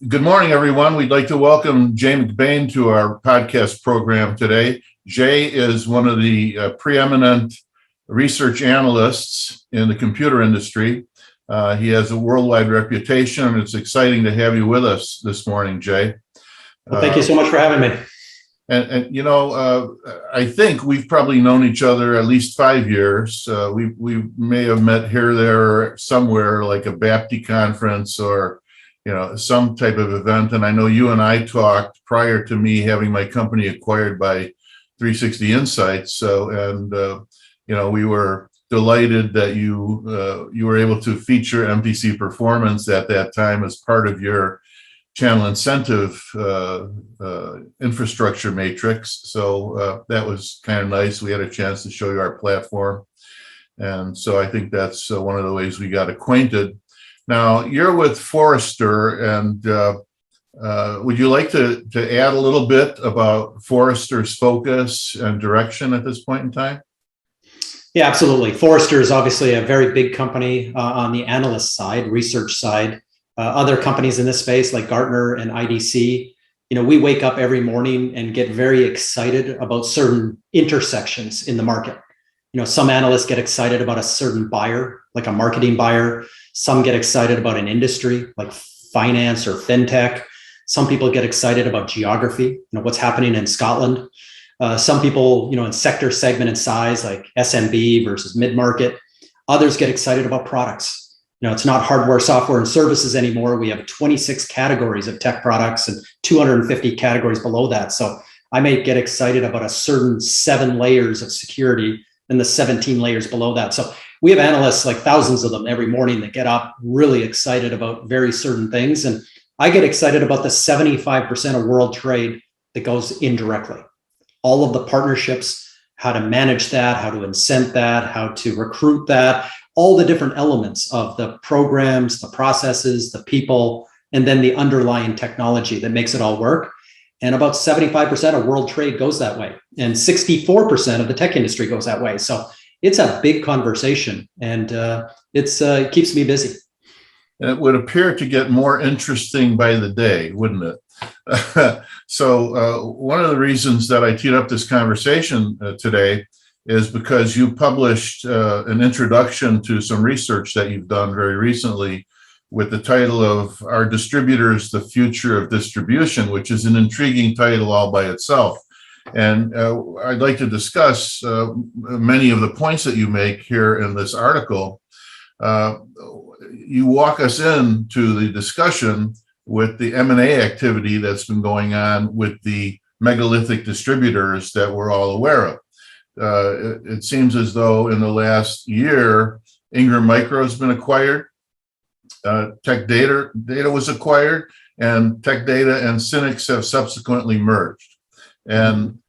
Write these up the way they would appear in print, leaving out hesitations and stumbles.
Good morning, everyone. We'd like to welcome Jay McBain to our podcast program today. Jay is one of the preeminent research analysts in the computer industry. He has a worldwide reputation, and it's exciting to have you with us this morning, Jay. Well, thank you so much for having me. I think we've probably known each other at least 5 years. We may have met here, there, somewhere, like a BAPTI conference or some type of event. And I know you and I talked prior to me having my company acquired by 360 Insights. We were delighted that you were able to feature MTC Performance at that time as part of your channel incentive infrastructure matrix. So that was kind of nice. We had a chance to show you our platform. And so I think that's one of the ways we got acquainted. Now, you're with Forrester, and would you like to add a little bit about Forrester's focus and direction at this point in time? Yeah, absolutely. Forrester is obviously a very big company on the analyst side, research side. Other companies in this space like Gartner and IDC, we wake up every morning and get very excited about certain intersections in the market. Some analysts get excited about a certain buyer, like a marketing buyer. Some get excited about an industry like finance or fintech. Some people get excited about geography, what's happening in Scotland. Some people, in sector segment and size like SMB versus mid-market. Others get excited about products. It's not hardware, software, and services anymore. We have 26 categories of tech products and 250 categories below that. So I may get excited about a certain 7 layers of security and the 17 layers below that. So we have analysts, like thousands of them every morning, that get up really excited about very certain things. And I get excited about the 75% of world trade that goes indirectly. All of the partnerships, how to manage that, how to incent that, how to recruit that, all the different elements of the programs, the processes, the people, and then the underlying technology that makes it all work. And about 75% of world trade goes that way. And 64% of the tech industry goes that way. So it's a big conversation, and it keeps me busy. And it would appear to get more interesting by the day, wouldn't it? So one of the reasons that I teed up this conversation today is because you published an introduction to some research that you've done very recently with the title of Are Distributors the Future of Distribution, which is an intriguing title all by itself. And I'd like to discuss many of the points that you make here in this article. You walk us into the discussion with the M&A activity that's been going on with the megalithic distributors that we're all aware of. It seems as though in the last year, Ingram Micro has been acquired, Tech Data was acquired, and Tech Data and Synnex have subsequently merged. And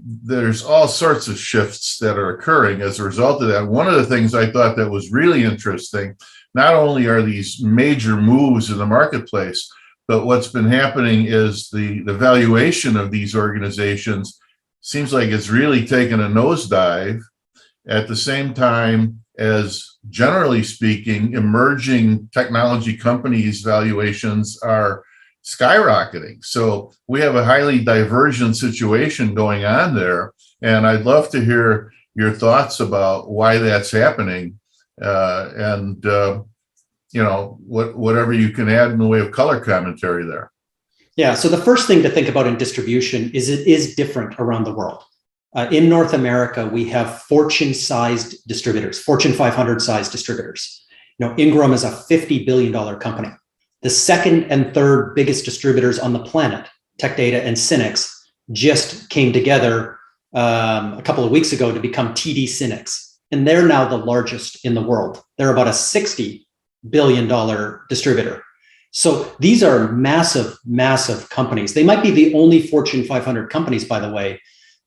there's all sorts of shifts that are occurring as a result of that. One of the things I thought that was really interesting, not only are these major moves in the marketplace, but what's been happening is the valuation of these organizations seems like it's really taken a nosedive at the same time as, generally speaking, emerging technology companies' valuations are skyrocketing. So we have a highly divergent situation going on there. And I'd love to hear your thoughts about why that's happening whatever you can add in the way of color commentary there. Yeah, so the first thing to think about in distribution is it is different around the world. In North America, we have Fortune-sized distributors, Fortune 500-sized distributors. Ingram is a $50 billion company. The second and third biggest distributors on the planet, Tech Data and Synnex, just came together a couple of weeks ago to become TD Synnex. And they're now the largest in the world. They're about a $60 billion distributor. So these are massive, massive companies. They might be the only Fortune 500 companies, by the way,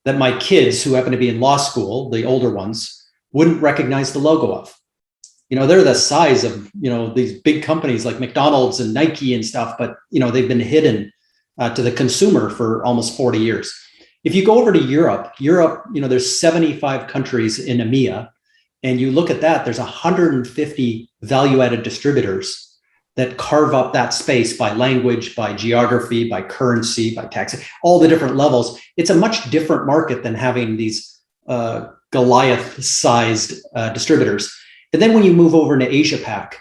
that my kids who happen to be in law school, the older ones, wouldn't recognize the logo of. They're the size of, these big companies like McDonald's and Nike and stuff, but, they've been hidden to the consumer for almost 40 years. If you go over to Europe, there's 75 countries in EMEA, and you look at that, there's 150 value-added distributors that carve up that space by language, by geography, by currency, by tax, all the different levels. It's a much different market than having these Goliath-sized distributors. And then when you move over into Asia Pac,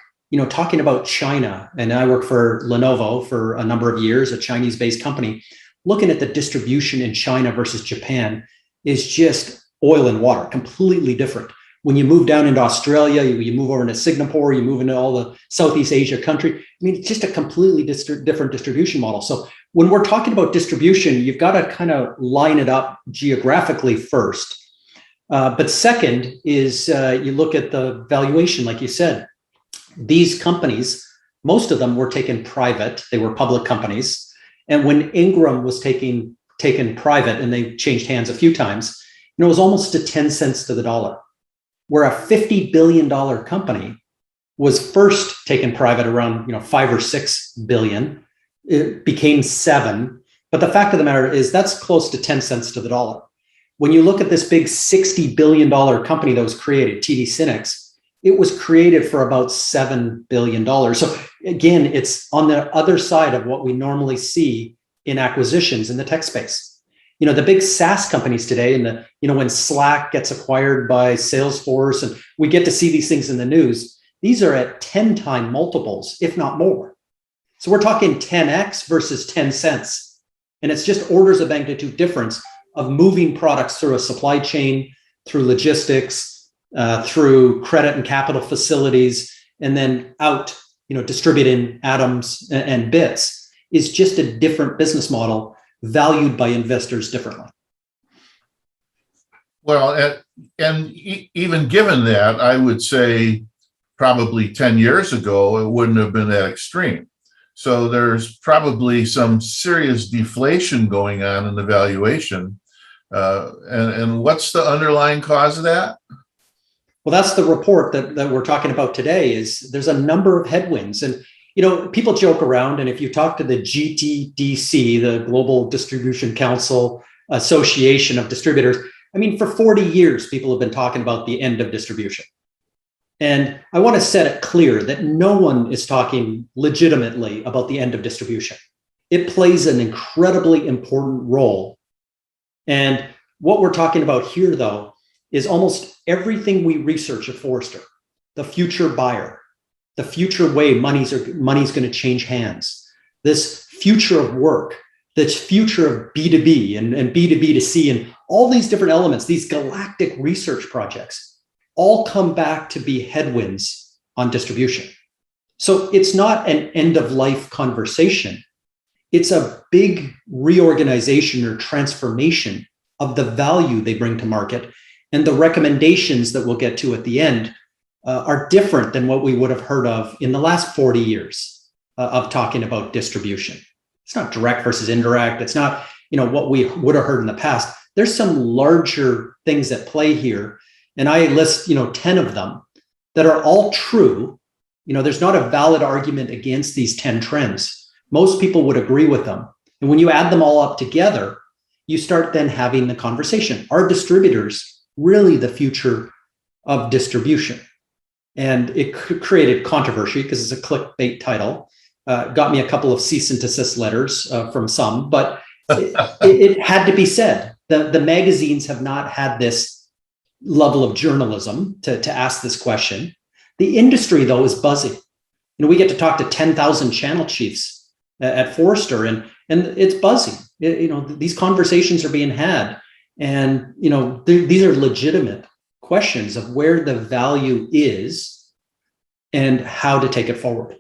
talking about China, and I worked for Lenovo for a number of years, a Chinese-based company, looking at the distribution in China versus Japan is just oil and water, completely different. When you move down into Australia, you move over into Singapore, you move into all the Southeast Asia country. I mean, it's just a completely different distribution model. So when we're talking about distribution, you've got to kind of line it up geographically first. But second is you look at the valuation, like you said. These companies, most of them were taken private. They were public companies. And when Ingram was taken private, and they changed hands a few times, it was almost to 10 cents to the dollar. Where a $50 billion company was first taken private around 5 or 6 billion, it became 7. But the fact of the matter is that's close to 10 cents to the dollar. When you look at this big $60 billion company that was created, TD SYNNEX, it was created for about $7 billion. So again, it's on the other side of what we normally see in acquisitions in the tech space. The big SaaS companies today, and when Slack gets acquired by Salesforce, and we get to see these things in the news, these are at 10-time multiples, if not more. So we're talking 10x versus 10 cents. And it's just orders of magnitude difference of moving products through a supply chain, through logistics, through credit and capital facilities, and then out, distributing atoms and bits is just a different business model valued by investors differently. Well, even given that, I would say probably 10 years ago, it wouldn't have been that extreme. So there's probably some serious deflation going on in the valuation. And what's the underlying cause of that? Well, that's the report that we're talking about today. Is there's a number of headwinds. And people joke around, and if you talk to the GTDC, the Global Distribution Council Association of Distributors, I mean, for 40 years, people have been talking about the end of distribution. And I want to set it clear that no one is talking legitimately about the end of distribution. It plays an incredibly important role. And what we're talking about here, though, is almost everything we research at Forrester, the future buyer, the future way money's going to change hands, this future of work, this future of B2B and B2B to C, and all these different elements, these galactic research projects, all come back to be headwinds on distribution. So it's not an end of life conversation. It's a big reorganization or transformation of the value they bring to market, and the recommendations that we'll get to at the end are different than what we would have heard of in the last 40 years of talking about distribution. It's not direct versus indirect. It's not, what we would have heard in the past. There's some larger things at play here. And I list, 10 of them that are all true. There's not a valid argument against these 10 trends. Most people would agree with them. And when you add them all up together, you start then having the conversation. Are distributors really the future of distribution? And it created controversy because it's a clickbait title. Got me a couple of cease and desist letters from some, but it had to be said. The magazines have not had this level of journalism to ask this question. The industry, though, is buzzing. We get to talk to 10,000 channel chiefs at Forrester, and it's buzzing. These conversations are being had, and these are legitimate questions of where the value is and how to take it forward.